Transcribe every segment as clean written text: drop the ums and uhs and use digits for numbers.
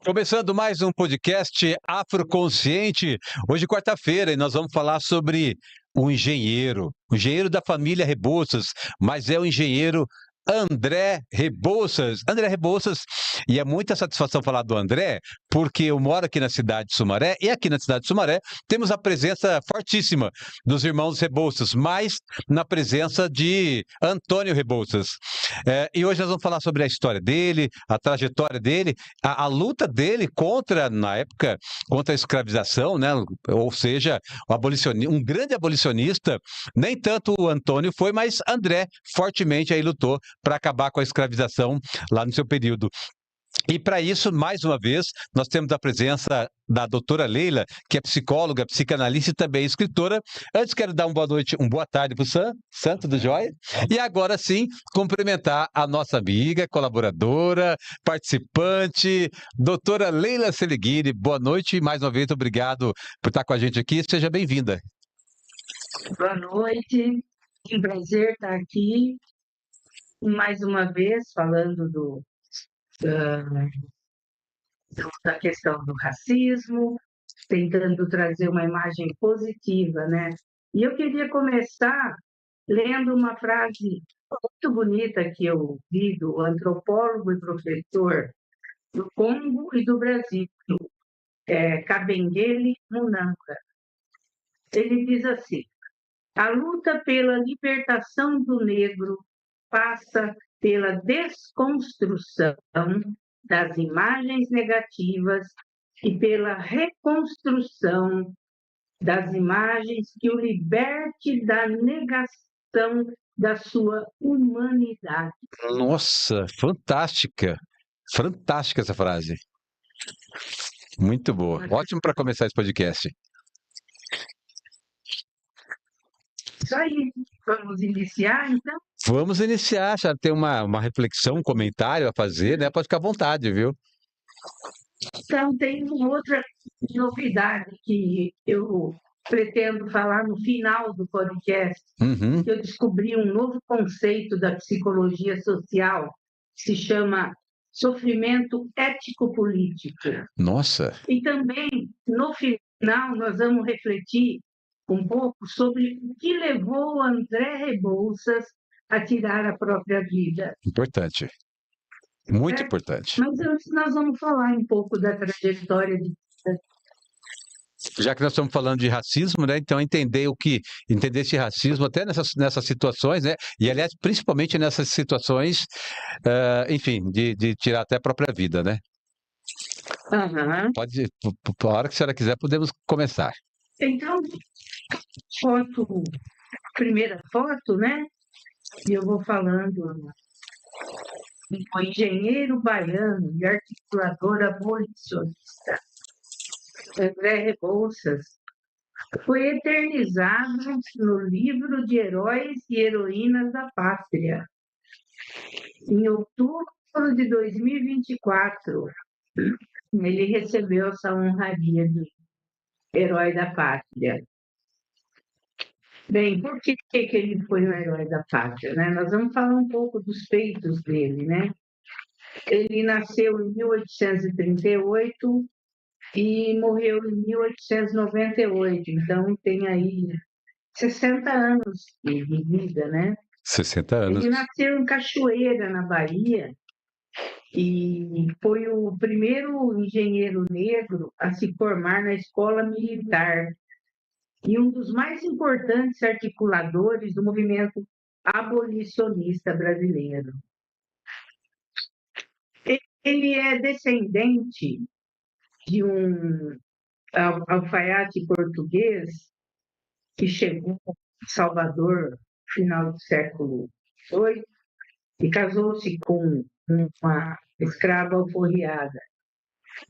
Começando mais um podcast Afroconsciente. Hoje, quarta-feira, e nós vamos falar sobre o engenheiro da família Rebouças, mas é o engenheiro André Rebouças. André Rebouças, e é muita satisfação falar do André, porque eu moro aqui na cidade de Sumaré, e aqui na cidade de Sumaré temos a presença fortíssima dos irmãos Rebouças, mas na presença de Antônio Rebouças. E hoje nós vamos falar sobre a história dele, a trajetória dele, a luta dele contra, na época, contra a escravização, né? Ou seja, um grande abolicionista, nem tanto o Antônio foi, mas André fortemente aí lutou para acabar com a escravização lá no seu período. E para isso, mais uma vez, nós temos a presença da doutora Leila, que é psicóloga, psicanalista e também escritora. Antes, quero dar uma boa noite, uma boa tarde para o Santo do Jóia. E agora sim, cumprimentar a nossa amiga, colaboradora, participante, doutora Leila Seliguiri. Boa noite e mais uma vez, obrigado por estar com a gente aqui. Seja bem-vinda. Boa noite, é um prazer estar aqui mais uma vez falando da questão do racismo, tentando trazer uma imagem positiva, né? E eu queria começar lendo uma frase muito bonita que eu vi do antropólogo e professor do Congo e do Brasil, Kabengele Munanga. Ele diz assim: a luta pela libertação do negro passa pela desconstrução das imagens negativas e pela reconstrução das imagens que o liberte da negação da sua humanidade. Nossa, fantástica! Fantástica essa frase. Muito boa. Ótimo para começar esse podcast. Isso aí. Vamos iniciar, então? Vamos iniciar, já tem uma reflexão, um comentário a fazer, né? Pode ficar à vontade, viu? Então, tem uma outra novidade que eu pretendo falar no final do podcast, que eu descobri um novo conceito da psicologia social, que se chama sofrimento ético-político. Nossa! E também, no final, nós vamos refletir um pouco sobre o que levou André Rebouças a tirar a própria vida. Importante. Muito importante. Mas antes nós vamos falar um pouco da trajetória de vida. Já que nós estamos falando de racismo, né? Então entender esse racismo até nessas situações, né? E aliás, principalmente nessas situações, enfim, de tirar até a própria vida, né? Pode, a hora que a senhora quiser, podemos começar. Então, primeira foto, né? E eu vou falando. O engenheiro baiano e articulador abolicionista André Rebouças foi eternizado no livro de Heróis e Heroínas da Pátria. Em outubro de 2024, ele recebeu essa honraria de Herói da Pátria. Bem, por que ele foi um herói da pátria, né? Nós vamos falar um pouco dos feitos dele, né? Ele nasceu em 1838 e morreu em 1898, então tem aí 60 anos de vida, né? 60 anos. Ele nasceu em Cachoeira, na Bahia, e foi o primeiro engenheiro negro a se formar na escola militar e um dos mais importantes articuladores do movimento abolicionista brasileiro. Ele é descendente de um alfaiate português que chegou em Salvador no final do século XVIII e casou-se com uma escrava alforriada.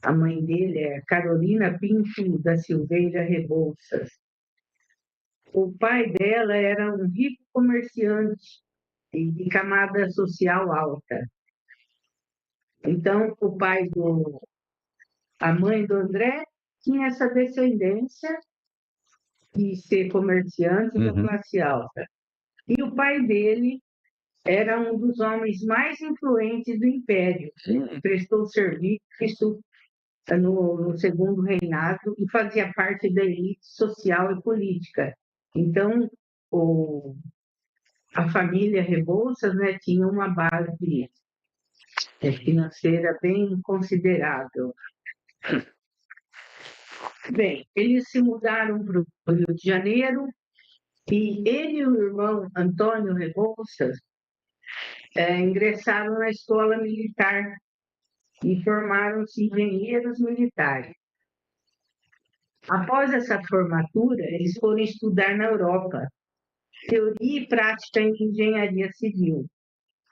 A mãe dele é Carolina Pinto da Silveira Rebouças. O pai dela era um rico comerciante de camada social alta. Então, a mãe do André tinha essa descendência de ser comerciante da classe alta. E o pai dele era um dos homens mais influentes do Império. Prestou serviço no Segundo Reinado e fazia parte da elite social e política. Então, a família Rebouças, né, tinha uma base financeira bem considerável. Bem, eles se mudaram para o Rio de Janeiro e ele e o irmão Antônio Rebouças ingressaram na escola militar e formaram-se engenheiros militares. Após essa formatura, eles foram estudar na Europa, teoria e prática em engenharia civil.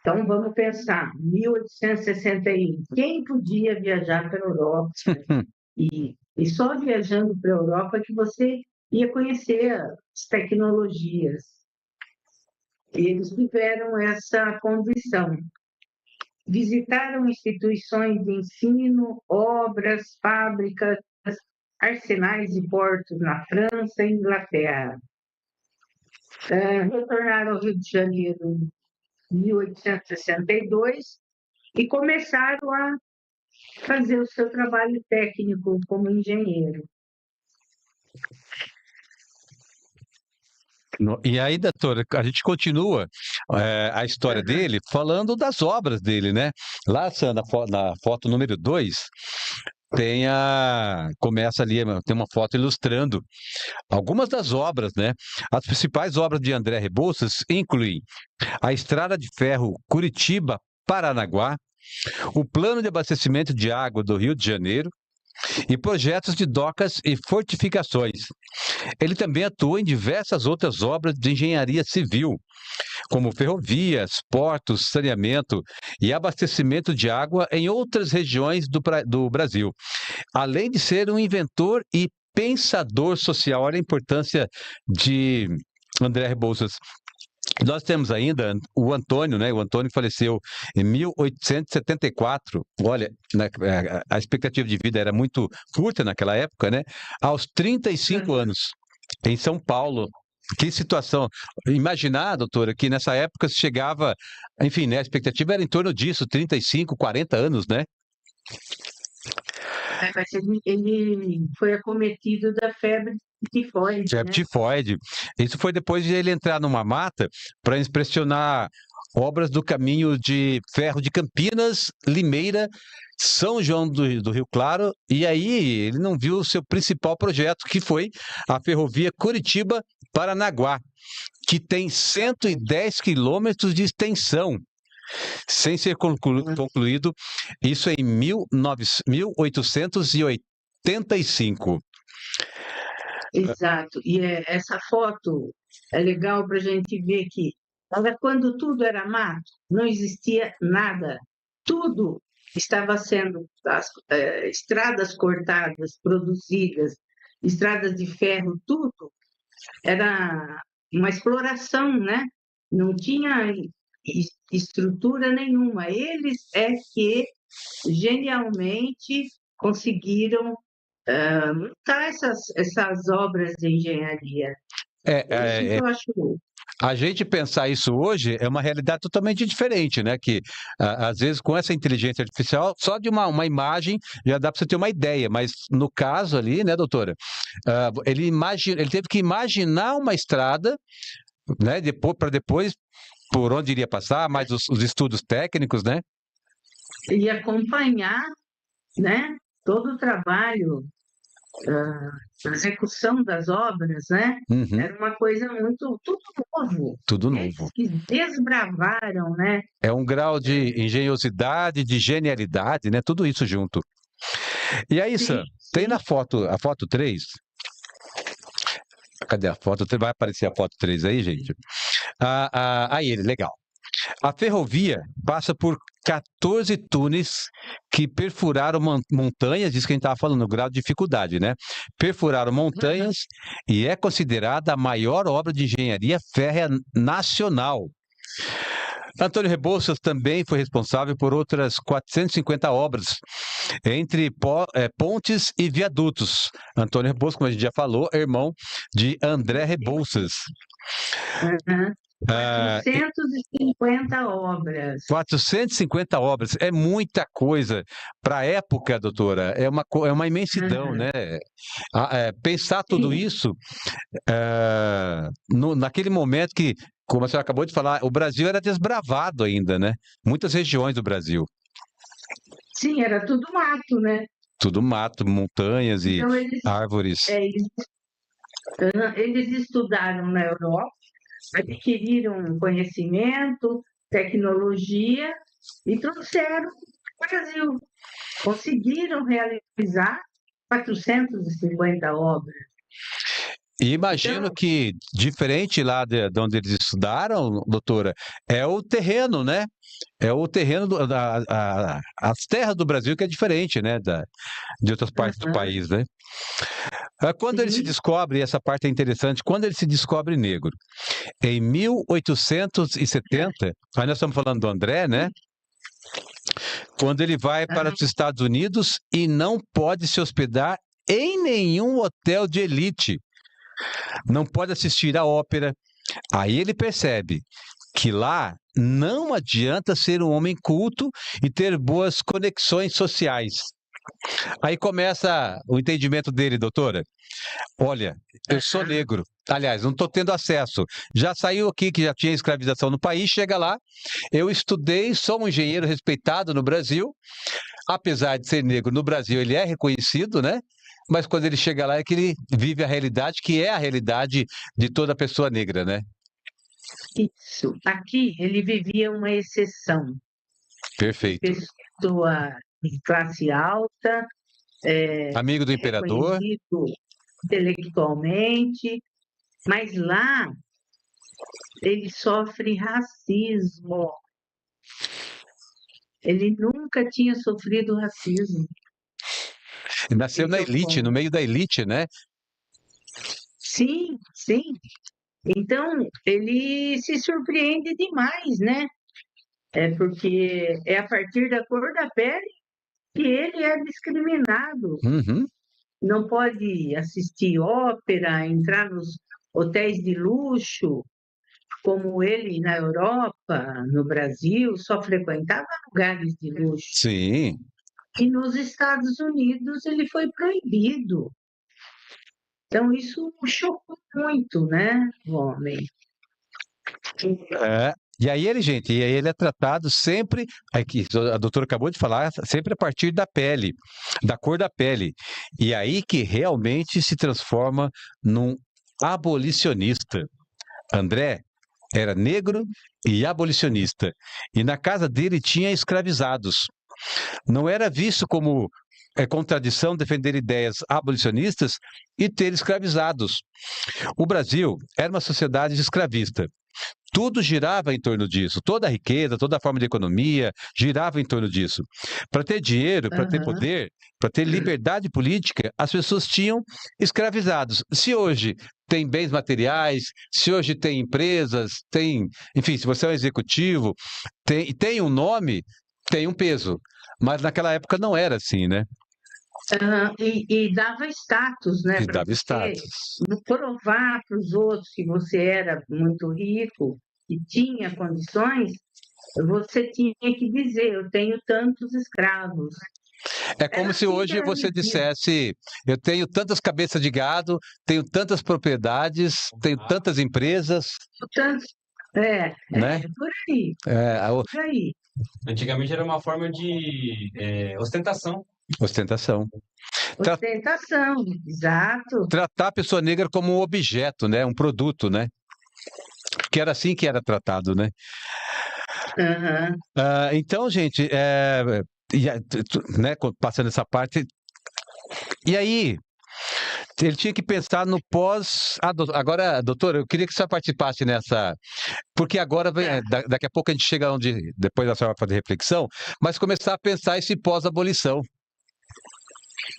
Então, vamos pensar, 1861, quem podia viajar para a Europa? E só viajando para a Europa que você ia conhecer as tecnologias. Eles tiveram essa condição. Visitaram instituições de ensino, obras, fábricas, arsenais e portos na França e Inglaterra. Retornaram ao Rio de Janeiro em 1862 e começaram a fazer o seu trabalho técnico como engenheiro. E aí, doutora, a gente continua a história dele falando das obras dele, né? Lá na foto número 2, começa ali, tem uma foto ilustrando algumas das obras, né? As principais obras de André Rebouças incluem a Estrada de Ferro Curitiba-Paranaguá, o Plano de Abastecimento de Água do Rio de Janeiro e projetos de docas e fortificações. Ele também atua em diversas outras obras de engenharia civil, como ferrovias, portos, saneamento e abastecimento de água em outras regiões do Brasil, além de ser um inventor e pensador social. Olha a importância de André Rebouças. Nós temos ainda o Antônio, né? O Antônio faleceu em 1874. Olha, a expectativa de vida era muito curta naquela época, né? Aos 35 anos, em São Paulo. Que situação. Imaginar, doutora, que nessa época se chegava, enfim, né? A expectativa era em torno disso, 35, 40 anos, né? Mas ele foi acometido da febre tifoide, Febre tifoide. Isso foi depois de ele entrar numa mata para inspecionar obras do caminho de ferro de Campinas, Limeira, São João do Rio Claro, e aí ele não viu o seu principal projeto, que foi a ferrovia Curitiba-Paranaguá, que tem 110 quilômetros de extensão, sem ser concluído, isso em 1885. Exato. E essa foto é legal para a gente ver que quando tudo era mato, não existia nada. Tudo estava sendo estradas cortadas, produzidas, estradas de ferro, tudo era uma exploração, né? Não tinha estrutura nenhuma. Eles é que genialmente conseguiram montar essas obras de engenharia. Isso que eu acho. A gente pensar isso hoje é uma realidade totalmente diferente, né? Que às vezes com essa inteligência artificial, só de uma imagem já dá para você ter uma ideia, mas no caso ali, né, doutora, ele teve que imaginar uma estrada, né? Para depois por onde iria passar, mais os estudos técnicos, né? E acompanhar, né? Todo o trabalho, a execução das obras, né? Uhum. Era uma coisa tudo novo. Tudo novo. Eles que desbravaram, né? É um grau de engenhosidade, de genialidade, né? Tudo isso junto. E aí, Sam, tem na foto, a foto 3. Cadê a foto? Vai aparecer a foto 3 aí, gente? Aí ele, legal. A ferrovia passa por 14 túneis que perfuraram montanhas, diz que a gente estava falando, o grau de dificuldade, né? Perfuraram montanhas e é considerada a maior obra de engenharia férrea nacional. Antônio Rebouças também foi responsável por outras 450 obras, entre pontes e viadutos. Antônio Rebouças, como a gente já falou, é irmão de André Rebouças. Ah, 450 obras. 450 obras, é muita coisa. Para a época, doutora, é uma imensidão, Aham. né? Pensar tudo Sim, isso, naquele momento que, como a senhora acabou de falar, o Brasil era desbravado ainda, né? Muitas regiões do Brasil. sim, era tudo mato, né? Tudo mato, montanhas e Então, árvores. é, eles, eles estudaram na Europa, adquiriram conhecimento, tecnologia e trouxeram para o Brasil. Conseguiram realizar 450 obras. E imagino Então, que, diferente lá de onde eles estudaram, doutora, é o terreno, né? É o terreno, as terras do Brasil que é diferente, né? De outras partes do aham, país, né? Quando ele se sim, descobre, e essa parte é interessante, quando ele se descobre negro, em 1870, aí nós estamos falando do André, né? Quando ele vai para aham, os Estados Unidos e não pode se hospedar em nenhum hotel de elite, não pode assistir à ópera. Aí ele percebe que lá não adianta ser um homem culto e ter boas conexões sociais. Aí começa o entendimento dele, doutora. Olha, eu sou aham. negro. Aliás, não estou tendo acesso. Já saiu aqui que já tinha escravização no país, chega lá. Eu estudei, sou um engenheiro respeitado no Brasil. Apesar de ser negro no Brasil, ele é reconhecido, né? Mas quando ele chega lá é que ele vive a realidade, que é a realidade de toda pessoa negra, né? Isso. Aqui ele vivia uma exceção de Perfeito. pessoa de classe alta, Amigo do imperador. reconhecido intelectualmente, mas lá ele sofre racismo. Ele nunca tinha sofrido racismo. Nasceu na Então, elite, no meio da elite, né? sim, sim. Então, ele se surpreende demais, né? É porque é a partir da cor da pele que ele é discriminado. Uhum. Não pode assistir ópera, entrar nos hotéis de luxo, como ele na Europa, no Brasil, só frequentava lugares de luxo. Sim. E nos Estados Unidos ele foi proibido. Então, isso chocou muito, né, o homem. É. E aí ele, gente, e aí ele é tratado sempre, aqui, a doutora acabou de falar, sempre a partir da pele, da cor da pele. E aí que realmente se transforma num abolicionista. André era negro e abolicionista. E na casa dele tinha escravizados. Não era visto como contradição defender ideias abolicionistas e ter escravizados. O Brasil era uma sociedade escravista. Tudo girava em torno disso. Toda a riqueza, toda a forma de economia girava em torno disso. Para ter dinheiro, para ter Aham, poder, para ter liberdade política, as pessoas tinham escravizados. Se hoje tem bens materiais, se hoje tem empresas, tem, enfim, se você é um executivo, tem um nome, tem um peso. Mas naquela época não era assim, né? aham. E dava status, né, E para dava você status. provar para os outros que você era muito rico e tinha condições, você tinha que dizer, eu tenho tantos escravos. É Era como se assim que hoje era você vivido. dissesse: eu tenho tantas cabeças de gado, tenho tantas propriedades, tenho tantas empresas, Portanto, né? por aí, por aí. Antigamente era uma forma de ostentação. Ostentação. Tra- Ostentação, exato. Tratar a pessoa negra como um objeto, né? Um produto, né? Que era assim que era tratado, né? Aham. Então, gente, né, passando essa parte. E aí, ele tinha que pensar no pós. Agora, doutora, eu queria que você participasse nessa. Porque agora, Tá. daqui a pouco a gente chega onde. Depois a senhora vai fazer reflexão, mas começar a pensar esse pós-abolição.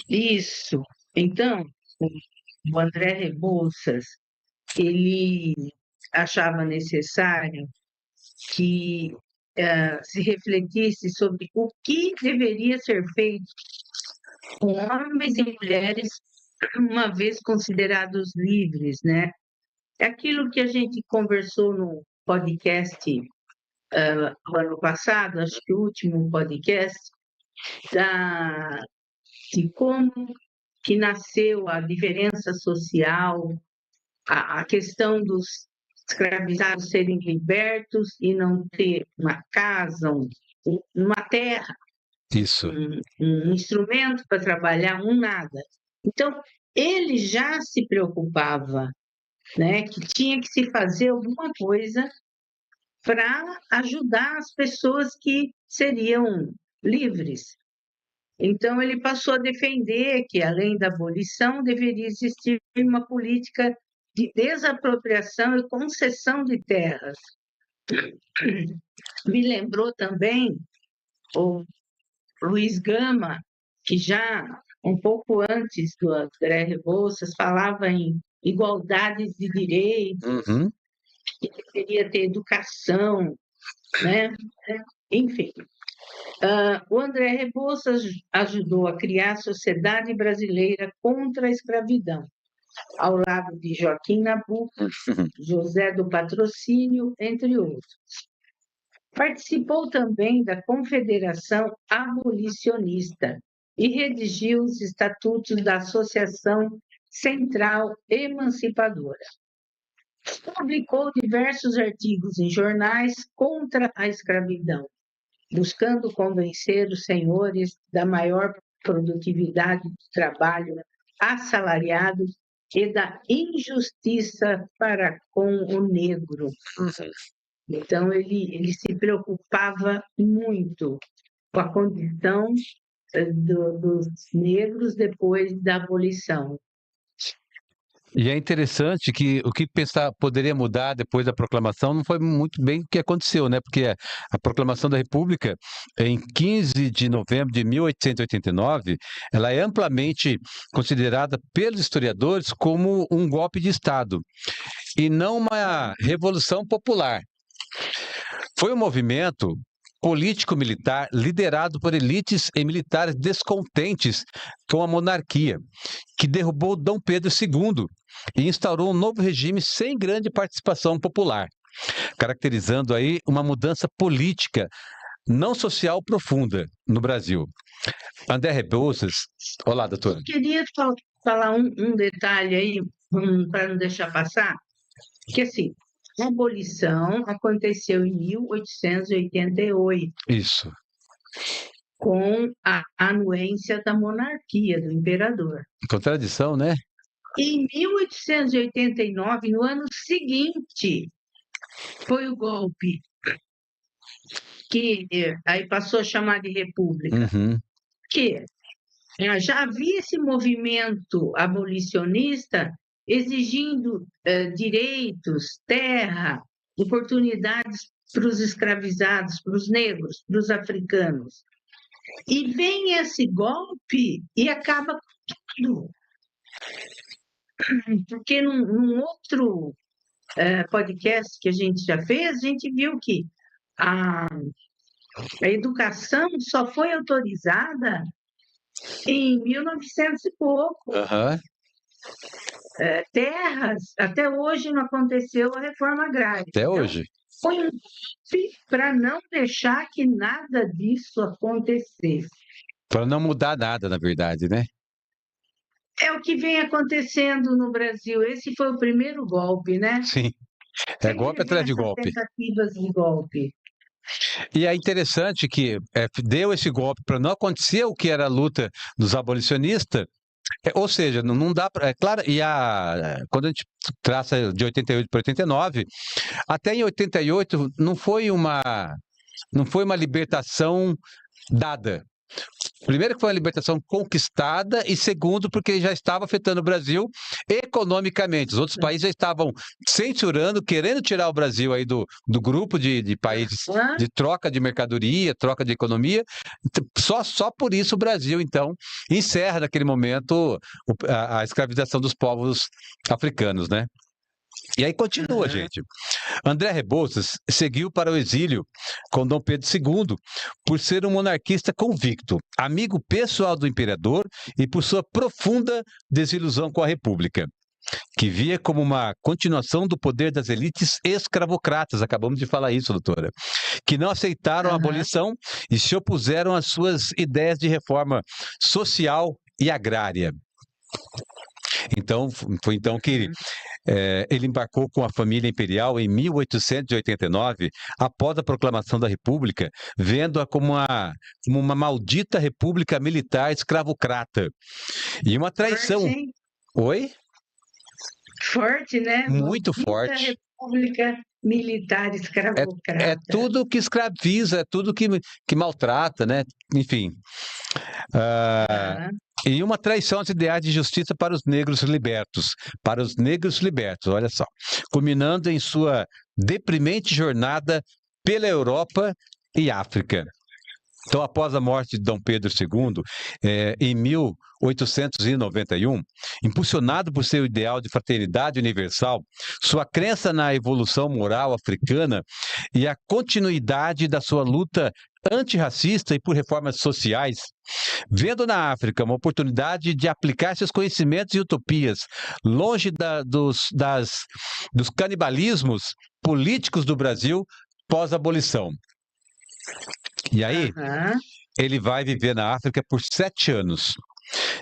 Isso. Então, o André Rebouças, ele achava necessário que se refletisse sobre o que deveria ser feito com homens e mulheres, uma vez considerados livres, né? É aquilo que a gente conversou podcast no ano passado, acho que o último podcast, de como que nasceu a diferença social, a questão dos escravizados serem libertos e não ter uma casa, uma terra, Isso. um instrumento para trabalhar, nada. Então, ele já se preocupava, né, que tinha que se fazer alguma coisa para ajudar as pessoas que seriam livres. Então, ele passou a defender que, além da abolição, deveria existir uma política de desapropriação e concessão de terras. Me lembrou também o Luiz Gama, que já um pouco antes do André Rebouças falava em igualdade de direitos, Uhum. que deveria ter educação, né? Enfim. O André Rebouças ajudou a criar a Sociedade Brasileira contra a Escravidão, ao lado de Joaquim Nabuco, José do Patrocínio, entre outros. Participou também da Confederação Abolicionista e redigiu os estatutos da Associação Central Emancipadora. Publicou diversos artigos em jornais contra a escravidão, buscando convencer os senhores da maior produtividade do trabalho assalariado e da injustiça para com o negro. Então, ele se preocupava muito com a condição dos negros depois da abolição. E é interessante que o que poderia mudar depois da proclamação não foi muito bem o que aconteceu, né? Porque a proclamação da República, em 15 de novembro de 1889, ela é amplamente considerada pelos historiadores como um golpe de Estado e não uma revolução popular. Foi um movimento político-militar liderado por elites e militares descontentes com a monarquia, que derrubou Dom Pedro II e instaurou um novo regime sem grande participação popular, caracterizando aí uma mudança política, não social profunda no Brasil. André Rebouças, olá, doutora. Eu queria falar um detalhe aí, para não deixar passar, que assim, a abolição aconteceu em 1888. Isso. Com a anuência da monarquia, do imperador. Contradição, né? Em 1889, no ano seguinte, foi o golpe que aí passou a chamar de república. Uhum. Que já havia esse movimento abolicionista exigindo direitos, terra, oportunidades para os escravizados, para os negros, para os africanos. E vem esse golpe e acaba com tudo. Porque num outro podcast que a gente já fez, a gente viu que a educação só foi autorizada em 1900 e pouco. Uhum. Terras, até hoje não aconteceu a reforma agrária. Até hoje. Foi um golpe para não deixar que nada disso acontecesse. Para não mudar nada, na verdade, né? É o que vem acontecendo no Brasil. Esse foi o primeiro golpe, né? Sim. É golpe atrás de golpe. Tentativas de golpe. E é interessante que deu esse golpe para não acontecer o que era a luta dos abolicionistas. Ou seja, não dá para. É claro, quando a gente traça de 88 para 89, até em 88 não foi uma libertação dada. Primeiro que foi uma libertação conquistada e segundo porque já estava afetando o Brasil economicamente. Os outros países já estavam censurando, querendo tirar o Brasil aí do grupo de países de troca de mercadoria, troca de economia. Só por isso o Brasil, então, encerra naquele momento a escravização dos povos africanos, né? E aí continua, gente. André Rebouças seguiu para o exílio com Dom Pedro II por ser um monarquista convicto, amigo pessoal do imperador e por sua profunda desilusão com a República. que via como uma continuação do poder das elites escravocratas, acabamos de falar isso, doutora, que não aceitaram a Aham. abolição e se opuseram às suas ideias de reforma social e agrária. Então, foi então que ele embarcou com a família imperial em 1889, após a proclamação da República, vendo-a como uma maldita república militar escravocrata. E uma Forte, traição. hein? Oi? Forte, né? Muito Maldita forte. República Militar É Escravocrata. tudo que escraviza, é tudo que maltrata, né? Enfim. Aham. E uma traição aos ideais de justiça para os negros libertos. Para os negros libertos, olha só. Culminando em sua deprimente jornada pela Europa e África. Então, após a morte de Dom Pedro II, em 1891, impulsionado por seu ideal de fraternidade universal, sua crença na evolução moral africana e a continuidade da sua luta antirracista e por reformas sociais, vendo na África uma oportunidade de aplicar seus conhecimentos e utopias longe dos canibalismos políticos do Brasil pós-abolição. E aí, Aham. ele vai viver na África por 7 anos.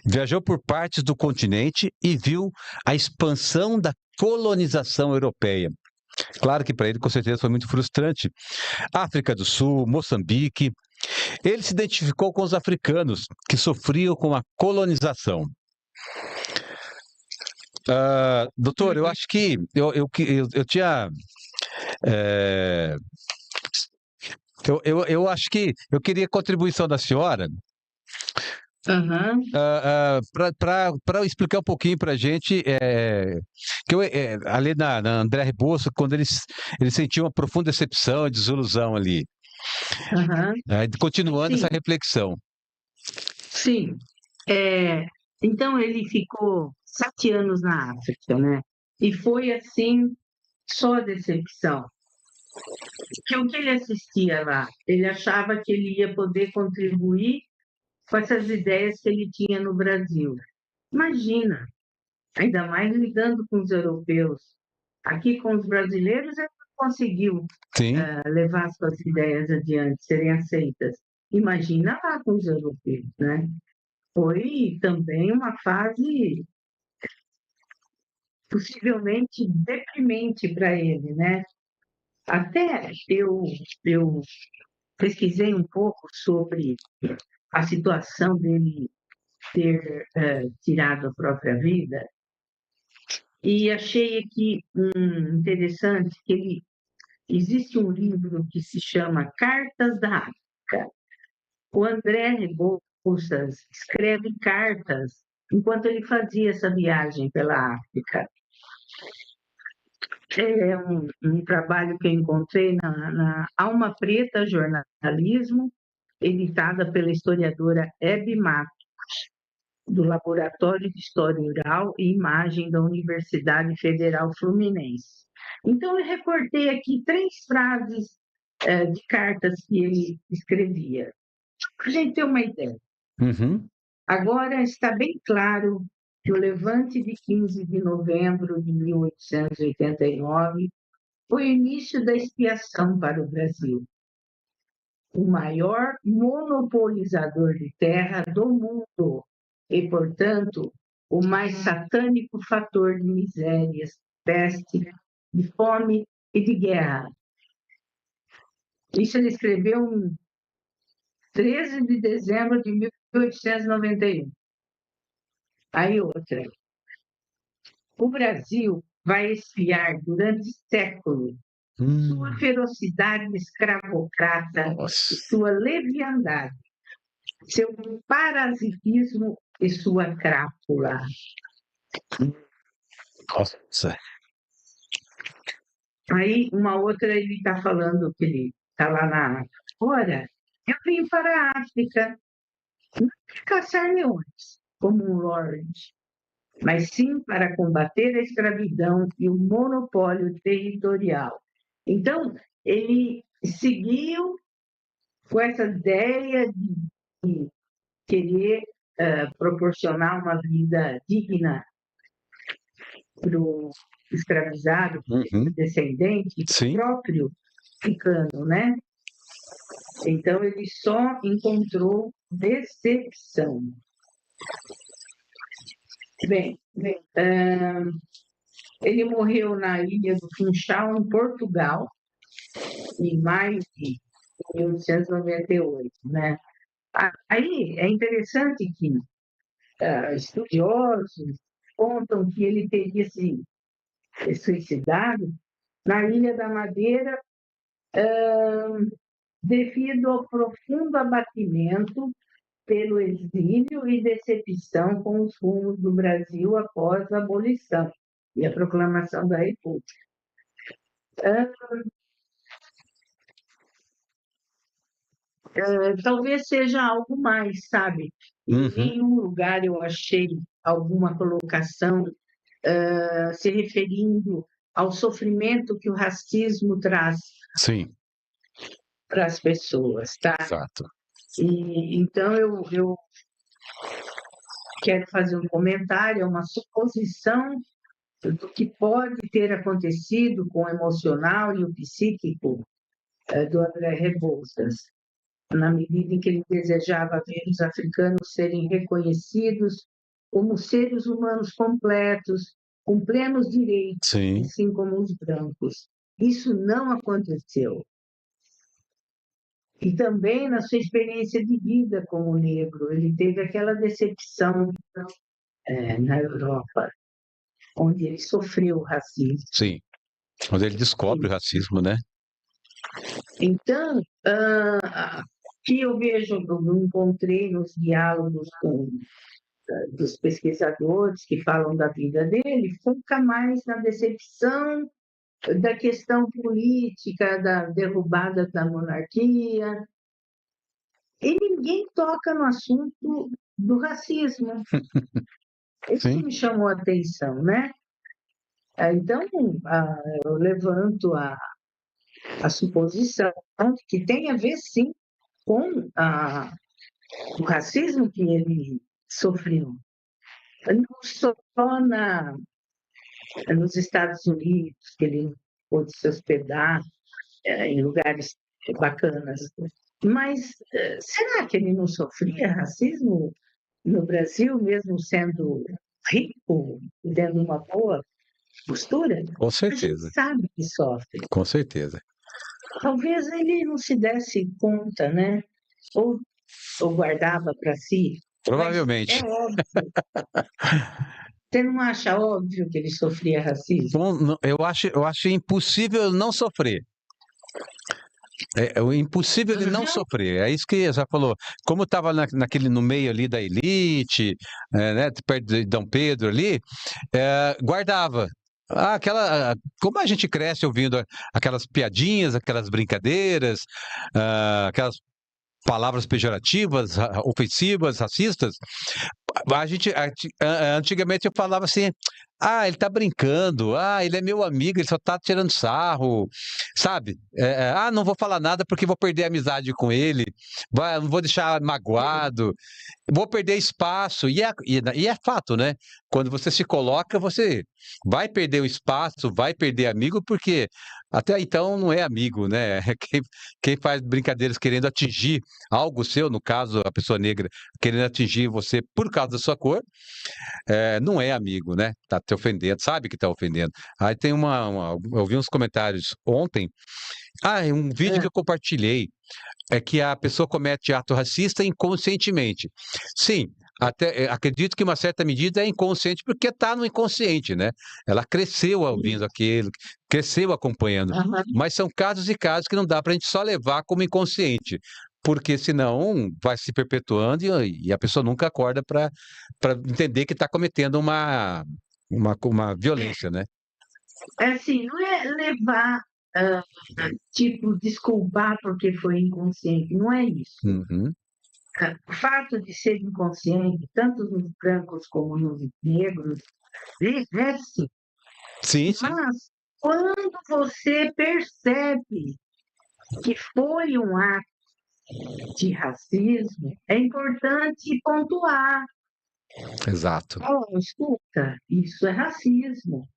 Viajou por partes do continente e viu a expansão da colonização europeia. Claro que para ele, com certeza, foi muito frustrante. África do Sul, Moçambique. Ele se identificou com os africanos que sofriam com a colonização. Doutor, eu acho que eu tinha. é, eu acho que eu queria a contribuição da senhora Aham. para explicar um pouquinho para a gente, ali na André Rebouça, quando ele sentiu uma profunda decepção e desilusão ali, Aham. continuando essa Sim, reflexão. sim. É, então, ele ficou 7 anos na África, né? E foi, assim, só decepção. Porque o que ele assistia lá? Ele achava que ele ia poder contribuir com essas ideias que ele tinha no Brasil. Imagina, ainda mais lidando com os europeus. Aqui com os brasileiros, ele não conseguiu Sim, levar suas ideias adiante, serem aceitas. Imagina lá com os europeus, né? Foi também uma fase possivelmente deprimente para ele, né? Até eu pesquisei um pouco sobre a situação dele ter tirado a própria vida e achei aqui interessante que existe um livro que se chama Cartas da África. O André Rebouças escreve cartas enquanto ele fazia essa viagem pela África. É um trabalho que eu encontrei na Alma Preta Jornalismo, editada pela historiadora Hebe Matos, do Laboratório de História Oral e Imagem da Universidade Federal Fluminense. Então, eu recortei aqui 3 frases de cartas que ele escrevia, para a gente ter uma ideia. uhum, Agora está bem claro que o levante de 15 de novembro de 1889 foi o início da expiação para o Brasil, o maior monopolizador de terra do mundo e, portanto, o mais satânico fator de misérias, peste, de fome e de guerra. Isso ele escreveu em 13 de dezembro de 1891. Aí outra. O Brasil vai expiar durante séculos sua ferocidade escravocrata nossa, e sua leviandade, seu parasitismo e sua crápula. nossa. Aí, uma outra, ele está falando que ele está lá na África. Ora, eu vim para a África não para caçar leões, como um lorde, mas sim para combater a escravidão e o monopólio territorial. Então, ele seguiu com essa ideia de querer proporcionar uma vida digna para o escravizado, Uhum. descendente, Sim. próprio africano, né? Então, ele só encontrou decepção. Bem, ele morreu na ilha do Funchal, em Portugal, em maio de 1898, né? Aí é interessante que estudiosos contam que ele teria se suicidado na Ilha da Madeira devido ao profundo abatimento pelo exílio e decepção com os rumos do Brasil após a abolição e a proclamação da República. Talvez seja algo mais, sabe? Em Uhum. nenhum lugar eu achei alguma colocação se referindo ao sofrimento que o racismo traz Sim, para as pessoas, tá? exato. Então eu quero fazer um comentário, é uma suposição do que pode ter acontecido com o emocional e o psíquico do André Rebouças, na medida em que ele desejava ver os africanos serem reconhecidos como seres humanos completos, com plenos direitos, Sim, assim como os brancos. Isso não aconteceu. E também na sua experiência de vida como negro, ele teve aquela decepção na Europa, onde ele sofreu racismo. sim. Quando ele descobre o racismo, né? Então, que eu vejo, eu encontrei nos diálogos dos pesquisadores que falam da vida dele, foca mais na decepção da questão política, da derrubada da monarquia, e ninguém toca no assunto do racismo. Isso que Sim, me chamou a atenção, né? Então, eu levanto a suposição de que tem a ver, sim, com o racismo que ele sofreu. Não só nos Estados Unidos, que ele pôde se hospedar em lugares bacanas, mas será que ele não sofria racismo no Brasil, mesmo sendo rico, tendo uma boa postura? com A gente certeza, sabe que sofre. com certeza. Talvez ele não se desse conta, né? Ou, ou guardava para si, mas é Provavelmente. óbvio. Você não acha óbvio que ele sofria racismo? Eu acho impossível não sofrer. É o impossível ele não Uhum. sofrer. É isso que já falou. Como estava naquele no meio ali da elite, né, perto de Dom Pedro ali, guardava. Como a gente cresce ouvindo aquelas piadinhas, aquelas brincadeiras, aquelas palavras pejorativas, ofensivas, racistas, antigamente eu falava assim, ele tá brincando, ele é meu amigo, ele só tá tirando sarro, sabe? Não vou falar nada porque vou perder a amizade com ele, não vou deixar magoado, vou perder espaço, e é fato, né? Quando você se coloca, você vai perder o espaço, vai perder amigo, porque até então não é amigo, né? Quem faz brincadeiras querendo atingir algo seu, no caso, a pessoa negra, querendo atingir você por causa da sua cor, não é amigo, né? Tá te ofendendo, sabe que tá ofendendo. Aí tem eu vi uns comentários ontem, um vídeo que É, eu compartilhei, é que a pessoa comete ato racista inconscientemente. Sim, até acredito que uma certa medida é inconsciente porque está no inconsciente, né? Ela cresceu ouvindo aquilo, cresceu acompanhando. aham. Mas são casos e casos que não dá para a gente só levar como inconsciente, porque senão vai se perpetuando e a pessoa nunca acorda para entender que está cometendo uma violência, né? É assim, não é levar, ah, tipo, desculpar porque foi inconsciente, não é isso. Uhum. O fato de ser inconsciente, tanto nos brancos como nos negros, exerce, Sim, sim. mas quando você percebe que foi um ato de racismo, é importante pontuar. Exato. Oh, escuta, isso é racismo.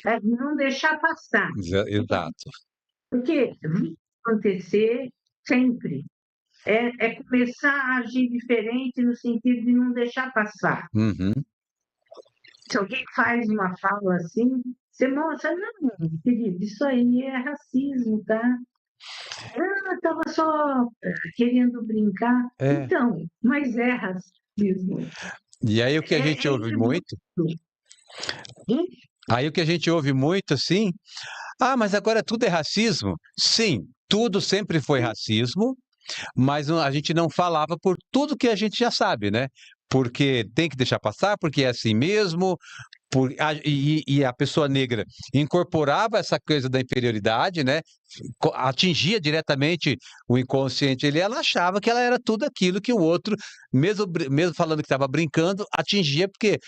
É não deixar passar, Exato. porque vai acontecer sempre. É começar a agir diferente no sentido de não deixar passar. Uhum. Se alguém faz uma fala assim, você mostra, não, querido, isso aí é racismo, tá? Ah, estava só querendo brincar. É. Então, mas é racismo. E aí o que a gente É ouve muito, muito. Hum? aí o que a gente ouve muito assim, ah, mas agora tudo é racismo? Sim, tudo sempre foi racismo, mas a gente não falava por tudo que a gente já sabe, né? Porque tem que deixar passar, porque é assim mesmo, e a pessoa negra incorporava essa coisa da inferioridade, né? Atingia diretamente o inconsciente. Ela achava que ela era tudo aquilo que o outro, mesmo falando que estava brincando, atingia, porque,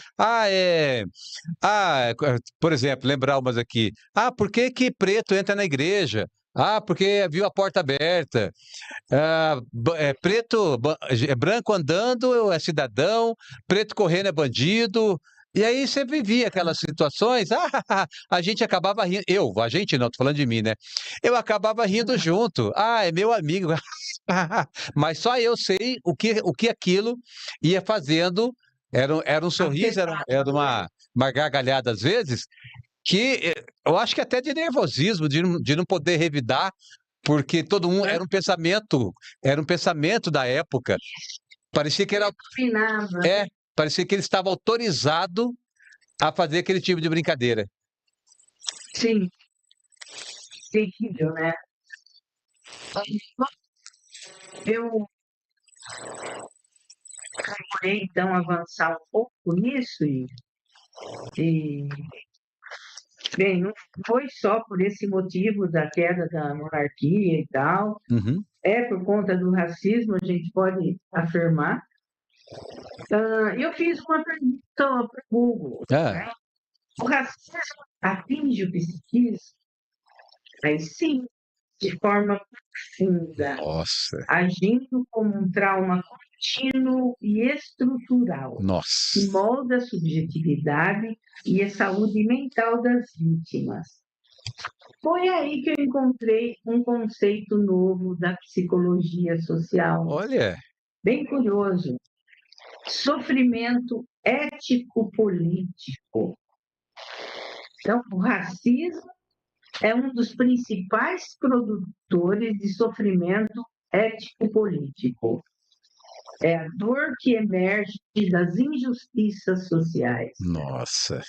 por exemplo, lembrar umas aqui. Ah, por que que preto entra na igreja? Ah, porque viu a porta aberta. Branco andando é cidadão, preto correndo é bandido. E aí você vivia aquelas situações, a gente acabava rindo, a gente não, tô falando de mim, né? Eu acabava rindo junto, é meu amigo, mas só eu sei o que aquilo ia fazendo, era um sorriso, era uma gargalhada às vezes, que eu acho que até de nervosismo, de não poder revidar, porque todo mundo era um pensamento da época. Parecia que era, Dominava. é, parecia que ele estava autorizado a fazer aquele tipo de brincadeira. Sim, terrível, né? Eu procurei, então, avançar um pouco nisso e bem, não foi só por esse motivo da queda da monarquia e tal, Uhum. é por conta do racismo, a gente pode afirmar. Eu fiz uma pergunta para o Google, Ah, né? O racismo atinge o psiquismo? Aí sim, de forma profunda, nossa, agindo como um trauma contínuo e estrutural, que nossa. molda a subjetividade e a saúde mental das vítimas. Foi aí que eu encontrei um conceito novo da psicologia social, Olha, bem curioso: sofrimento ético-político. Então, o racismo é um dos principais produtores de sofrimento ético-político. É a dor que emerge das injustiças sociais. nossa,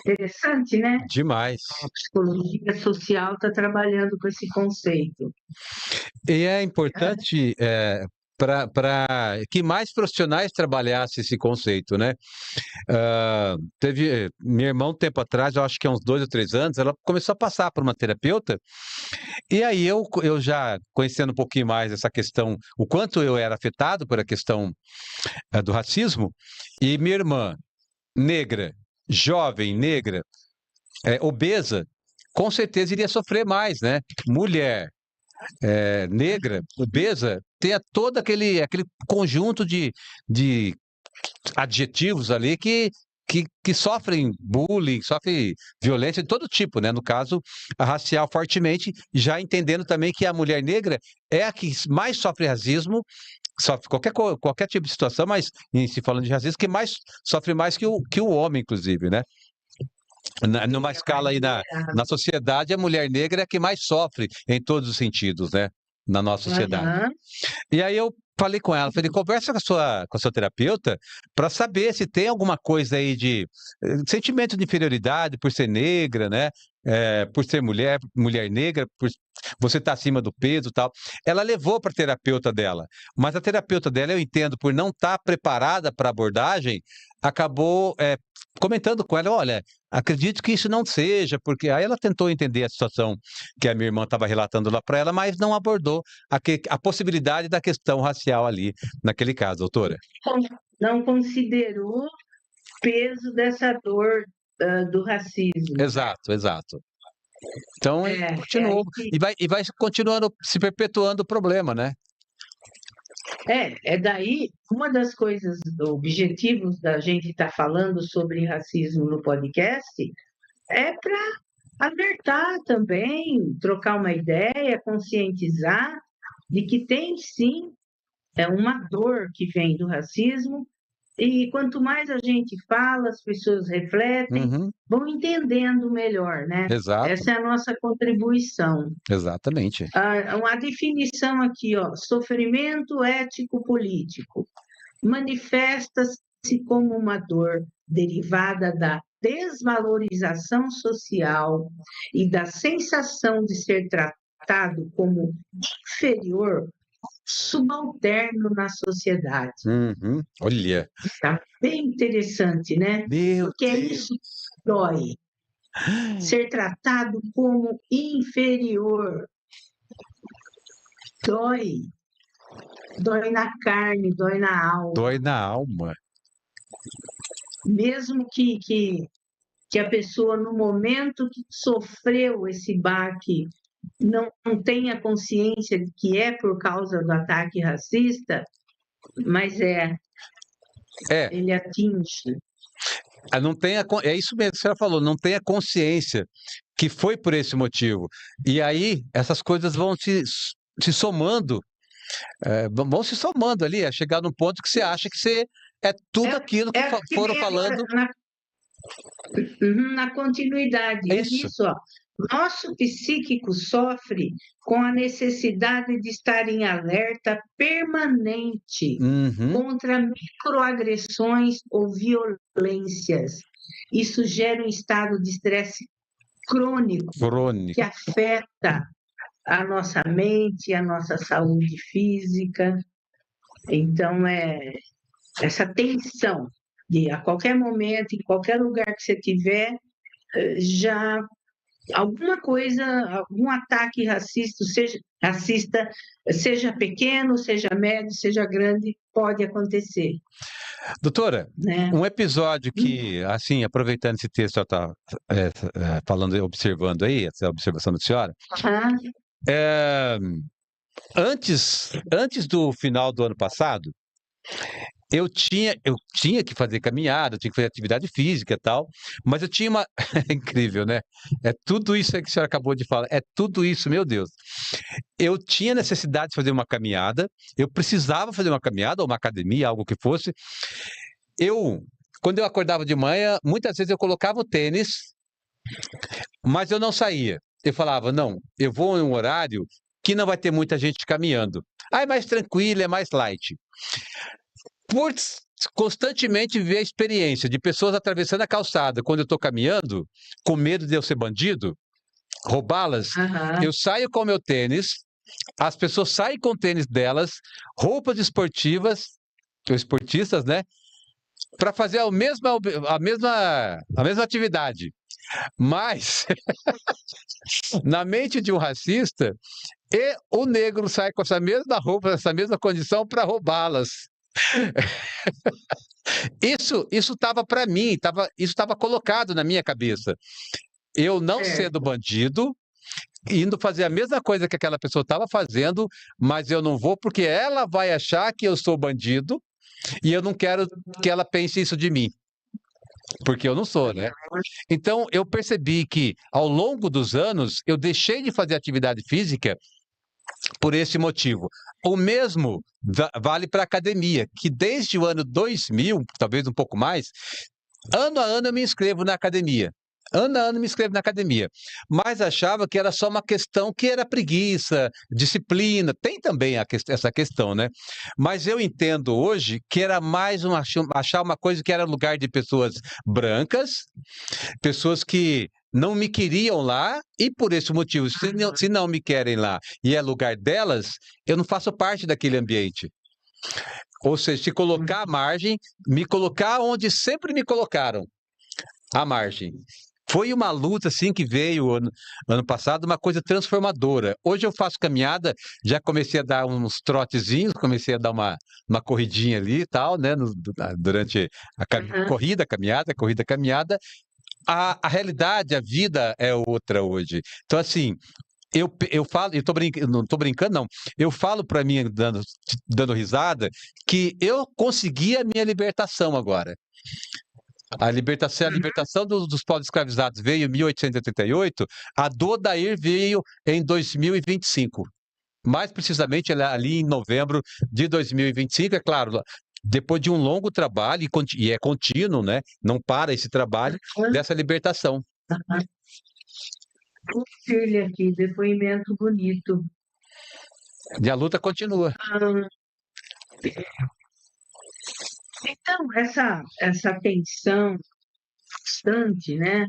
Interessante, né? demais. A psicologia social está trabalhando com esse conceito. E é importante para que mais profissionais trabalhassem esse conceito, né? Teve minha irmã um tempo atrás, eu acho que há uns 2 ou 3 anos, ela começou a passar por uma terapeuta, e aí eu já conhecendo um pouquinho mais essa questão, o quanto eu era afetado por a questão do racismo, e minha irmã, negra, jovem, negra, obesa, com certeza iria sofrer mais, né? Mulher, negra, obesa, tenha todo aquele conjunto de adjetivos ali que sofrem bullying, sofrem violência de todo tipo, né? No caso, a racial fortemente, já entendendo também que a mulher negra é a que mais sofre racismo, sofre qualquer tipo de situação, mas em se falando de racismo, que mais sofre mais que o homem, inclusive, né? Numa escala aí na sociedade, a mulher negra é a que mais sofre em todos os sentidos, né? Na nossa sociedade. Aham. E aí eu falei com ela, falei, conversa com a sua terapeuta para saber se tem alguma coisa aí de sentimento de inferioridade por ser negra, né? Por ser mulher negra, por você estar acima do peso e tal. Ela levou para a terapeuta dela, mas a terapeuta dela, eu entendo, por não estar preparada para a abordagem, acabou comentando com ela, olha, acredito que isso não seja, porque aí ela tentou entender a situação que a minha irmã estava relatando lá para ela, mas não abordou a possibilidade da questão racial ali, naquele caso, doutora. Não considerou o peso dessa dor do racismo. Exato, exato. Então, É aí continuou, que e vai continuando, se perpetuando o problema, né? É daí uma das coisas, objetivos da gente estar falando sobre racismo no podcast é para alertar também, trocar uma ideia, conscientizar de que tem sim uma dor que vem do racismo. E quanto mais a gente fala, as pessoas refletem, Uhum, vão entendendo melhor, né? exato, Essa é a nossa contribuição. exatamente. Uma definição aqui, ó, sofrimento ético-político. Manifesta-se como uma dor derivada da desvalorização social e da sensação de ser tratado como inferior, subalterno na sociedade. Uhum, olha, Tá bem interessante, né? meu Porque é Deus. isso que dói, ser tratado como inferior. Dói, dói na carne, dói na alma. Dói na alma. Mesmo que a pessoa, no momento que sofreu esse baque, não tenha consciência de que é por causa do ataque racista, mas É, ele atinge. não tem é isso mesmo que a senhora falou, não tem a consciência que foi por esse motivo. E aí, essas coisas vão se somando, vão se somando ali, a chegar num ponto que você acha que você é tudo aquilo que Que foram nem agora, falando. na continuidade, É é isso. isso, ó. Nosso psíquico sofre com a necessidade de estar em alerta permanente Uhum, contra microagressões ou violências. Isso gera um estado de estresse crônico que crônico. afeta a nossa mente, a nossa saúde física. Então, essa tensão de a qualquer momento, em qualquer lugar que você estiver, já alguma coisa, algum ataque racista, seja pequeno, seja médio, seja grande, pode acontecer, Doutora, né? um episódio que, assim, aproveitando esse texto que ela está falando, observando aí, essa observação da senhora, Ah, é, antes do final do ano passado, eu tinha que fazer caminhada, eu tinha que fazer atividade física e tal, mas eu tinha uma. É incrível, né? É tudo isso aí que a senhora acabou de falar, é tudo isso, meu Deus. Eu tinha necessidade de fazer uma caminhada, eu precisava fazer uma caminhada, ou uma academia, algo que fosse. Eu, quando eu acordava de manhã, muitas vezes eu colocava o tênis, mas eu não saía. Eu falava, não, eu vou em um horário que não vai ter muita gente caminhando. Aí é mais tranquilo, é mais light. Por constantemente ver a experiência de pessoas atravessando a calçada quando eu estou caminhando, com medo de eu ser bandido, roubá-las, aham. eu saio com o meu tênis, as pessoas saem com o tênis delas, roupas esportivas, ou esportistas, né? Para fazer a mesma atividade. Mas, na mente de um racista, e o negro sai com essa mesma roupa, essa mesma condição para roubá-las. Isso estava para mim, isso estava colocado na minha cabeça. Eu não sendo Certo. bandido, indo fazer a mesma coisa que aquela pessoa estava fazendo, mas eu não vou porque ela vai achar que eu sou bandido e eu não quero que ela pense isso de mim, porque eu não sou, né? Então eu percebi que ao longo dos anos eu deixei de fazer atividade física por esse motivo. O mesmo vale para a academia, que desde o ano 2000, talvez um pouco mais, ano a ano eu me inscrevo na academia. Ano a ano me inscrevo na academia. Mas achava que era só uma questão que era preguiça, disciplina. Tem também essa questão, né? Mas eu entendo hoje que era mais achar uma coisa que era lugar de pessoas brancas, pessoas que não me queriam lá e por esse motivo, se não me querem lá e é lugar delas, eu não faço parte daquele ambiente. Ou seja, se colocar à margem, me colocar onde sempre me colocaram, à margem. Foi uma luta assim que veio ano passado, uma coisa transformadora. Hoje eu faço caminhada, já comecei a dar uns trotezinhos, comecei a dar uma corridinha ali e tal, né? Durante a Aham. corrida, caminhada. A realidade, a vida é outra hoje. Então, assim, eu falo, não estou brincando, não. Eu falo para mim, dando risada, que eu consegui a minha libertação agora. A libertação dos povos escravizados veio em 1888, a do Odair veio em 2025. Mais precisamente ali em novembro de 2025, é claro, depois de um longo trabalho, e é contínuo, né? Não para esse trabalho dessa libertação. Filho aqui, depoimento bonito. E a luta continua. Então, essa tensão constante, né?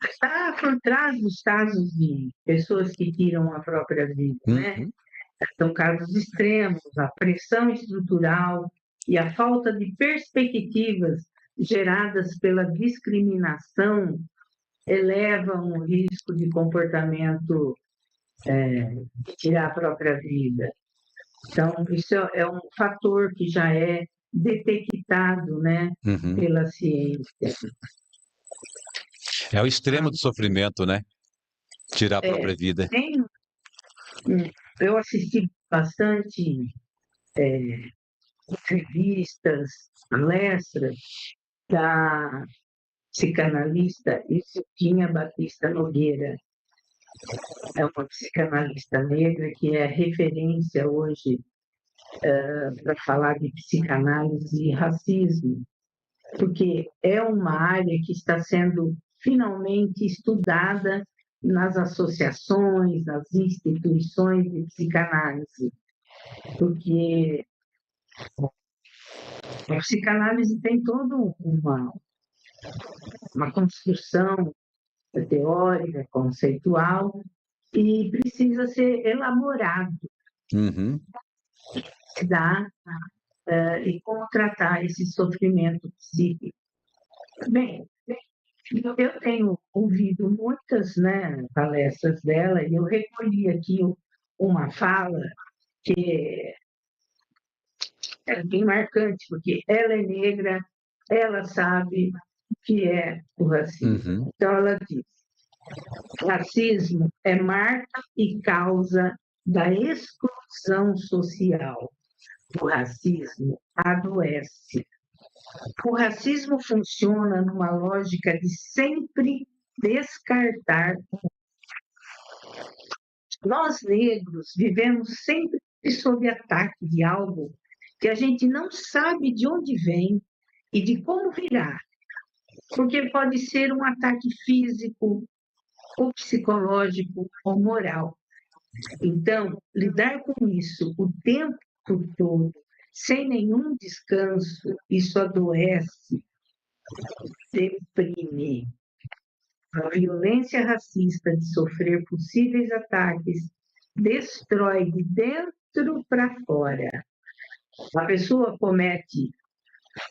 Está por trás dos casos de pessoas que tiram a própria vida, né? Uhum. São casos extremos, a pressão estrutural e a falta de perspectivas geradas pela discriminação elevam o risco de comportamento de tirar a própria vida. Então, isso é um fator que já é detectado, né, Uhum. pela ciência. É o extremo do sofrimento, né? Tirar a própria vida. Eu assisti bastante entrevistas, palestras da psicanalista Isidinha Batista Nogueira. É uma psicanalista negra que é referência hoje para falar de psicanálise e racismo, porque é uma área que está sendo finalmente estudada nas associações, nas instituições de psicanálise, porque a psicanálise tem toda uma construção teórica, conceitual, e precisa ser elaborado, Uhum. e como tratar esse sofrimento psíquico. Bem, eu tenho ouvido muitas, né, palestras dela e eu recolhi aqui uma fala que é bem marcante, porque ela é negra, ela sabe o que é o racismo. Uhum. Então, ela diz: racismo é marca e causa da exclusão social. O racismo adoece. O racismo funciona numa lógica de sempre descartar. Nós, negros, vivemos sempre sob ataque de algo que a gente não sabe de onde vem e de como virá. Porque pode ser um ataque físico, ou psicológico, ou moral. Então, lidar com isso o tempo todo, sem nenhum descanso, isso adoece, deprime. A violência racista de sofrer possíveis ataques destrói de dentro para fora. A pessoa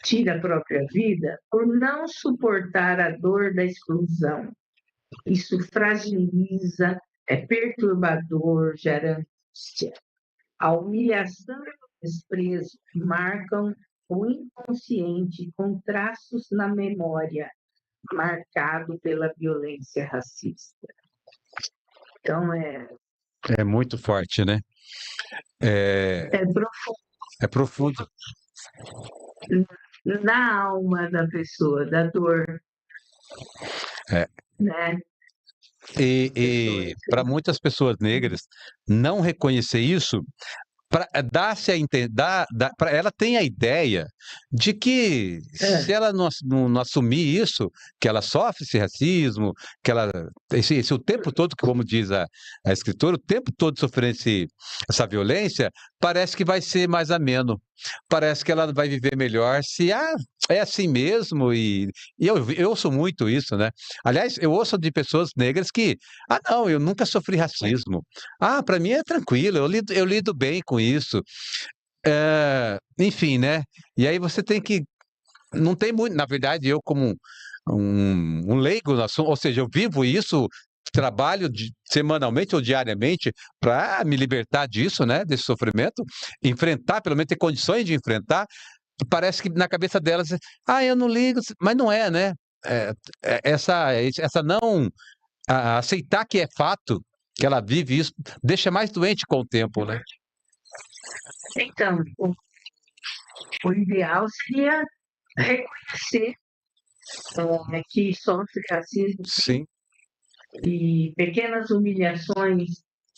tira a própria vida por não suportar a dor da exclusão. Isso fragiliza, é perturbador, gera angústia. A humilhação e o desprezo marcam o inconsciente com traços na memória, marcado pela violência racista. Então, É muito forte, né? É profundo. Na alma da pessoa, da dor. Né? E para muitas pessoas negras, não reconhecer isso, ela tem a ideia de que se ela não assumir isso, que ela sofre esse racismo, que ela esse o tempo todo, como diz a escritora, o tempo todo sofrendo essa violência, parece que vai ser mais ameno, parece que ela vai viver melhor se é assim mesmo, e eu ouço muito isso, né? Aliás, eu ouço de pessoas negras que, não, eu nunca sofri racismo. Para mim é tranquilo, eu lido bem com isso. Enfim, né? E aí você tem que. Não tem muito. Na verdade, eu, como um leigo no assunto, ou seja, eu vivo isso, trabalho semanalmente ou diariamente para me libertar disso, né? Desse sofrimento, enfrentar, pelo menos ter condições de enfrentar. Parece que na cabeça delas, eu não ligo, mas não é, né? Essa não aceitar que é fato, que ela vive isso, deixa mais doente com o tempo, né? Então, o ideal seria reconhecer que sofre racismo Sim, e pequenas humilhações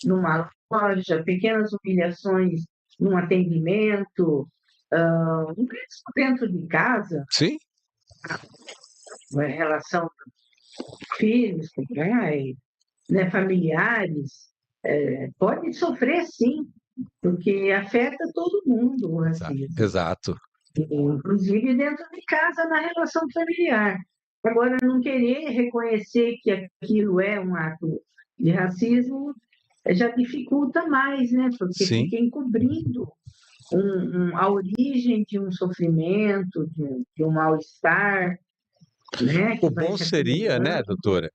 numa loja, pequenas humilhações num atendimento, mesmo dentro de casa, sim, a relação com filhos, com pai, né, familiares, pode sofrer sim, porque afeta todo mundo o racismo, exato. inclusive dentro de casa, na relação familiar. Agora, não querer reconhecer que aquilo é um ato de racismo já dificulta mais, né? Porque Sim. fica encobrindo a origem de um sofrimento, de um mal-estar, né? O Que vai bom se seria, né, acumulando. doutora?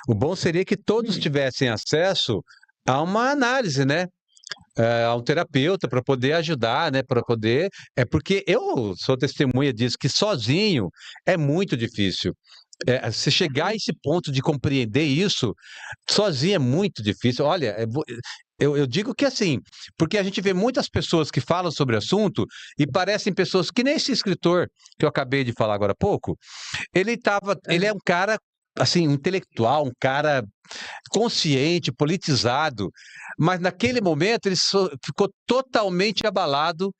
O bom seria que todos tivessem acesso a uma análise, né? A um terapeuta para poder ajudar, né? Para poder. É porque eu sou testemunha disso, que sozinho é muito difícil. Se chegar a esse ponto de compreender isso, sozinho é muito difícil. Olha, eu digo que assim, porque a gente vê muitas pessoas que falam sobre o assunto e parecem pessoas que nem esse escritor que eu acabei de falar agora há pouco. Ele é um cara assim, um intelectual, um cara consciente, politizado, mas naquele momento ele ficou totalmente abalado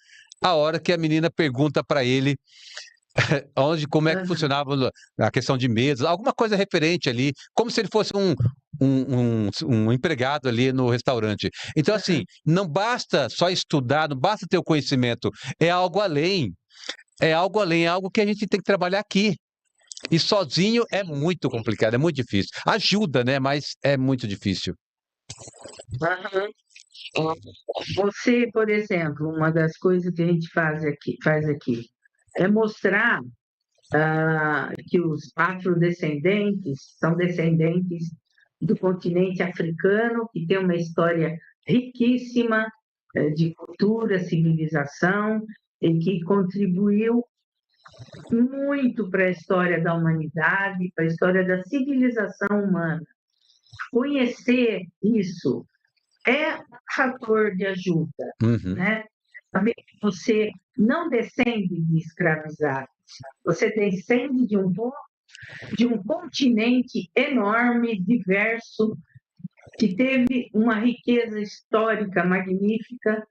a hora que a menina pergunta para ele como é que Aham, funcionava a questão de mesas, alguma coisa referente ali, como se ele fosse um empregado ali no restaurante. Então, assim, aham. não basta só estudar, não basta ter o conhecimento, é algo além. É algo além, é algo que a gente tem que trabalhar aqui. E sozinho é muito complicado, é muito difícil. Ajuda, né? Mas é muito difícil. Aham. Você, por exemplo, uma das coisas que a gente faz aqui é mostrar que os afrodescendentes são descendentes do continente africano, que tem uma história riquíssima de cultura, civilização, e que contribuiu muito para a história da humanidade, para a história da civilização humana. Conhecer isso é um fator de ajuda, Uhum. né? Saber que você não descende de escravizados, você descende de um continente enorme, diverso, que teve uma riqueza histórica magnífica.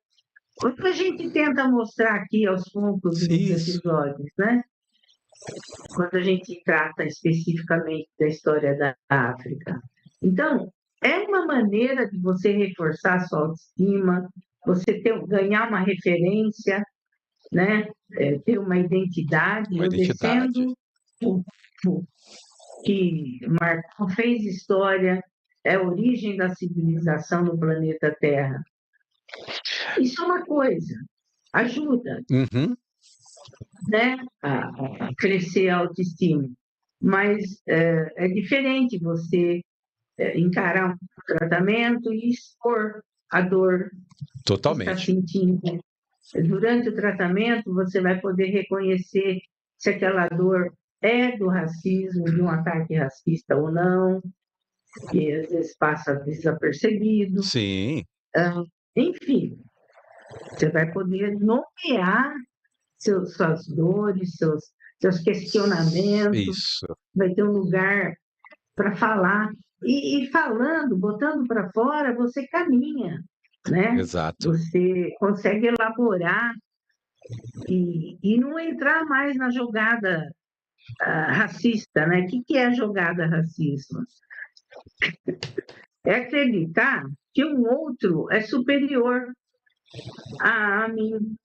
O que a gente tenta mostrar aqui aos poucos nos Isso. episódios, né? Quando a gente trata especificamente da história da África. Então, é uma maneira de você reforçar a sua autoestima, você ganhar uma referência, né? Ter uma identidade. Uma Eu identidade. descendo o que Marcon fez história, é a origem da civilização no planeta Terra. Isso é uma coisa, ajuda, Uhum. né, a crescer a autoestima. Mas é diferente você encarar um tratamento e expor a dor que está Totalmente. sentindo. Durante o tratamento, você vai poder reconhecer se aquela dor é do racismo, de um ataque racista ou não, que às vezes passa desapercebido. Sim, Enfim, você vai poder nomear suas dores, seus questionamentos, isso. vai ter um lugar para falar. E falando, botando para fora, você caminha, né? Exato. Você consegue elaborar e não entrar mais na jogada racista, né? O que é a jogada racista? É acreditar que um outro é superior a mim,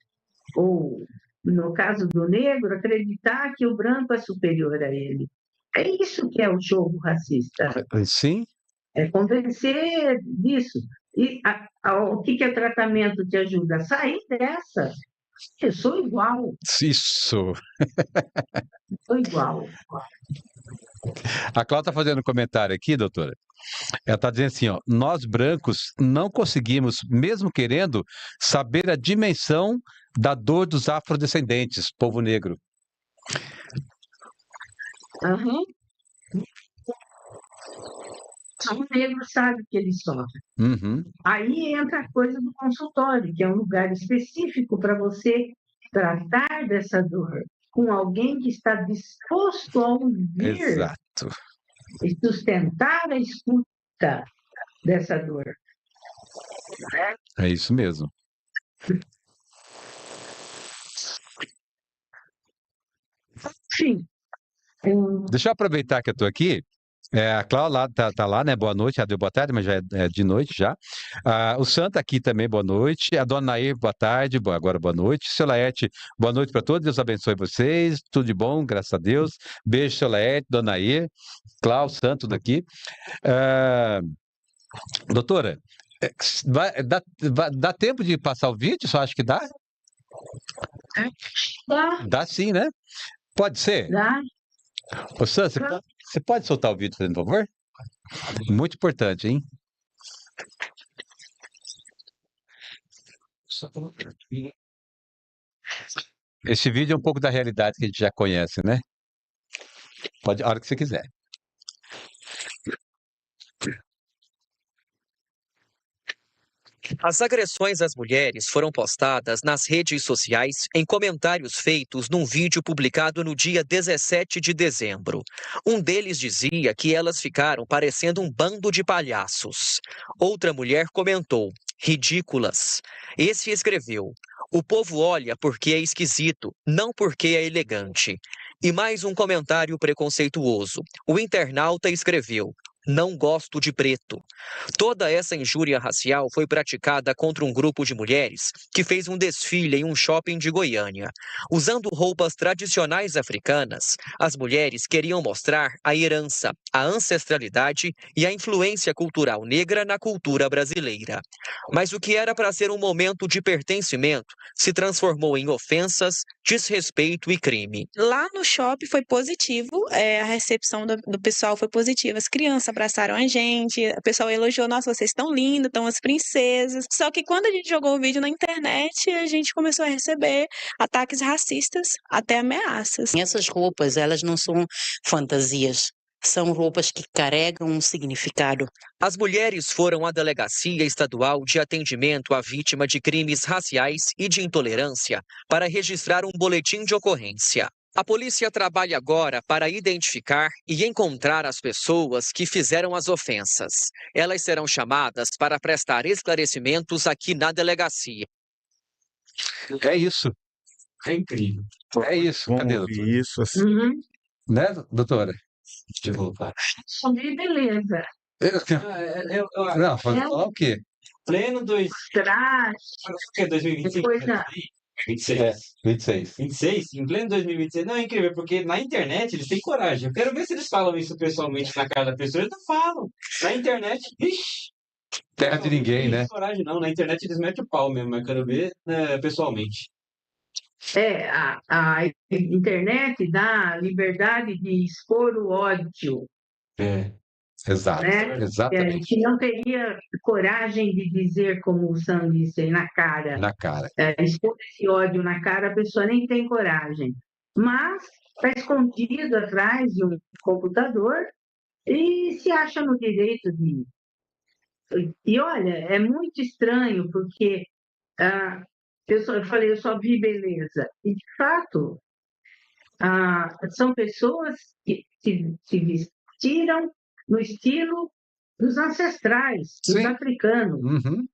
ou, no caso do negro, acreditar que o branco é superior a ele. É isso que é o jogo racista, Sim, é convencer disso. E o que o tratamento te ajuda? A sair dessa. Eu sou igual, isso. sou igual. A Cláudia está fazendo um comentário aqui, doutora. Ela está dizendo assim, ó, nós brancos não conseguimos, mesmo querendo, saber a dimensão da dor dos afrodescendentes, povo negro. Uhum. Só o negro sabe que ele sofre. Uhum. Aí entra a coisa do consultório, que é um lugar específico para você tratar dessa dor com alguém que está disposto a ouvir Exato. e sustentar a escuta dessa dor. É isso mesmo. Enfim, Deixa eu aproveitar que eu estou aqui. A Cláudia lá, tá lá, né? Boa noite. Já deu boa tarde, mas já é de noite já. O Santa aqui também, boa noite. A Dona Nair, boa tarde. Agora boa noite. Seu Laerte, boa noite para todos. Deus abençoe vocês. Tudo de bom, graças a Deus. Beijo, seu Laerte, Dona Nair, Cláudio, Santo, tudo aqui. Doutora, dá tempo de passar o vídeo? Só acho que dá? dá, Dá sim, né? Pode ser? dá. Ô, Sam, você pode soltar o vídeo, por favor? Muito importante, hein? Esse vídeo é um pouco da realidade que a gente já conhece, né? Pode, a hora que você quiser. As agressões às mulheres foram postadas nas redes sociais em comentários feitos num vídeo publicado no dia 17 de dezembro. Um deles dizia que elas ficaram parecendo um bando de palhaços. Outra mulher comentou: ridículas. Esse escreveu: o povo olha porque é esquisito, não porque é elegante. E mais um comentário preconceituoso. O internauta escreveu: não gosto de preto. Toda essa injúria racial foi praticada contra um grupo de mulheres que fez um desfile em um shopping de Goiânia. Usando roupas tradicionais africanas, as mulheres queriam mostrar a herança, a ancestralidade e a influência cultural negra na cultura brasileira. Mas o que era para ser um momento de pertencimento se transformou em ofensas, desrespeito e crime. Lá no shopping foi positivo, a recepção do pessoal foi positiva. As crianças abraçaram a gente, o pessoal elogiou: nossa, vocês estão lindos, estão as princesas. Só que quando a gente jogou o vídeo na internet, a gente começou a receber ataques racistas, até ameaças. Essas roupas, elas não são fantasias. São roupas que carregam um significado. As mulheres foram à Delegacia Estadual de Atendimento à Vítima de Crimes Raciais e de Intolerância para registrar um boletim de ocorrência. A polícia trabalha agora para identificar e encontrar as pessoas que fizeram as ofensas. Elas serão chamadas para prestar esclarecimentos aqui na delegacia. É isso. É incrível. É isso. Cadê, doutora? Isso, assim. Uhum. Né, doutora? Deixa eu voltar. Sobre beleza. Não, falar o quê? Pleno Traz, o quê? 2025? depois da... 26. 26. 26? Em pleno 2026? Não, é incrível, porque na internet eles têm coragem. Eu quero ver se eles falam isso pessoalmente na cara da pessoa. Eles não falam. Na internet, vixi. Terra de ninguém, né? Não tem coragem, não. Na internet eles metem o pau mesmo, mas eu quero ver pessoalmente. A internet dá liberdade de expor o ódio, Exato. né? A Exatamente. gente não teria coragem de dizer, como o Sam disse aí, na cara. Na cara. Expor esse ódio na cara, a pessoa nem tem coragem. Mas está escondido atrás de um computador e se acha no direito de... E olha, é muito estranho, porque eu falei, eu só vi beleza. E, de fato, são pessoas que se vestiram no estilo dos ancestrais, dos Sim. africanos. Uhum.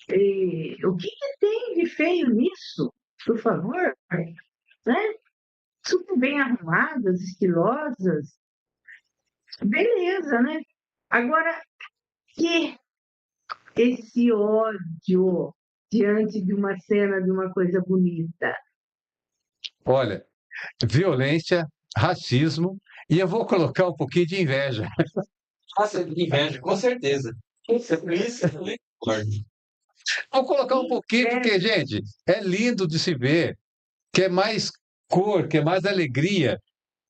E o que tem de feio nisso? Por favor, né? Super bem arrumadas, estilosas. Beleza, né? Agora, que esse ódio diante de uma cena de uma coisa bonita? Olha, violência, racismo, e eu vou colocar um pouquinho de inveja. Nossa, inveja, com certeza. Isso eu concordo. Vou colocar um pouquinho, porque, gente, é lindo de se ver, que é mais cor, que é mais alegria,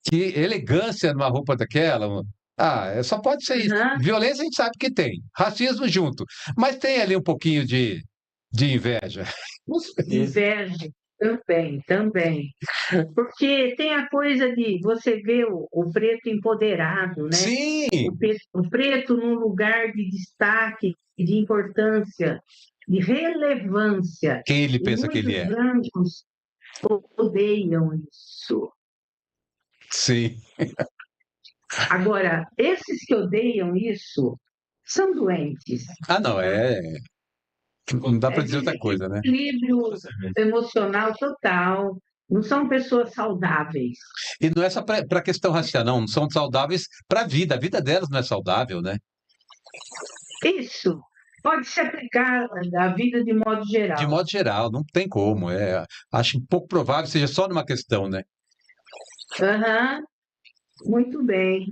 que elegância numa roupa daquela. Só pode ser isso. Uhum. Violência a gente sabe que tem, racismo junto, mas tem ali um pouquinho de inveja. Inveja. Também. Porque tem a coisa de você ver o preto empoderado, né? Sim, O preto num lugar de destaque, de importância, de relevância. quem ele E pensa que ele muitos é? brancos odeiam isso. Sim. Agora, esses que odeiam isso são doentes. Ah, não, não dá É para dizer outra coisa, né? desequilíbrio emocional total. Não são pessoas saudáveis. E não é só para a questão racial, não são saudáveis para a vida delas não é saudável, né? Isso pode se aplicar à vida de modo De geral. modo geral, não tem como. Acho pouco provável que seja só numa questão, né? Aham, muito bem.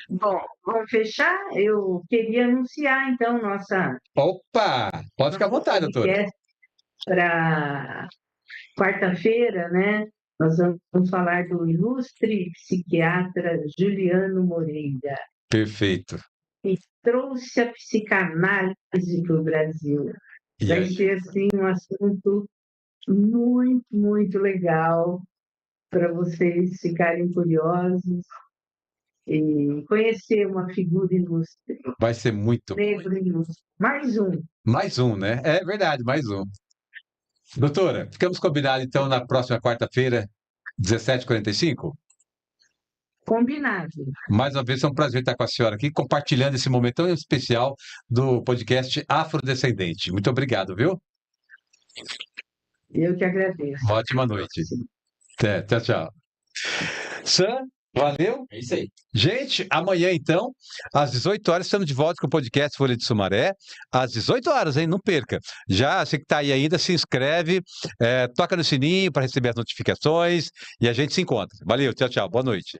Bom, vamos fechar? Eu queria anunciar, então, Opa! Pode ficar à vontade, doutora. podcast para quarta-feira, né? Nós vamos falar do ilustre psiquiatra Juliano Moreira, Perfeito. que trouxe a psicanálise para o Brasil. E Vai aí? ser, assim, um assunto muito, muito legal para vocês ficarem curiosos e conhecer uma figura ilustre, Vai ser muito. negro ilustre. Mais um, né? É verdade, mais um. Doutora, ficamos combinados então na próxima quarta-feira, 17h45? Combinado. Mais uma vez, é um prazer estar com a senhora aqui, compartilhando esse momento tão especial do podcast Afrodescendente. Muito obrigado, viu? Eu que agradeço. Uma ótima noite. Até, tchau, tchau. Sam, valeu. É isso aí. Gente, amanhã então, às 18 horas, estamos de volta com o podcast Folha de Sumaré. Às 18 horas, hein? Não perca. Já, você que está aí ainda, se inscreve, toca no sininho para receber as notificações e a gente se encontra. Valeu, tchau, tchau. Boa noite.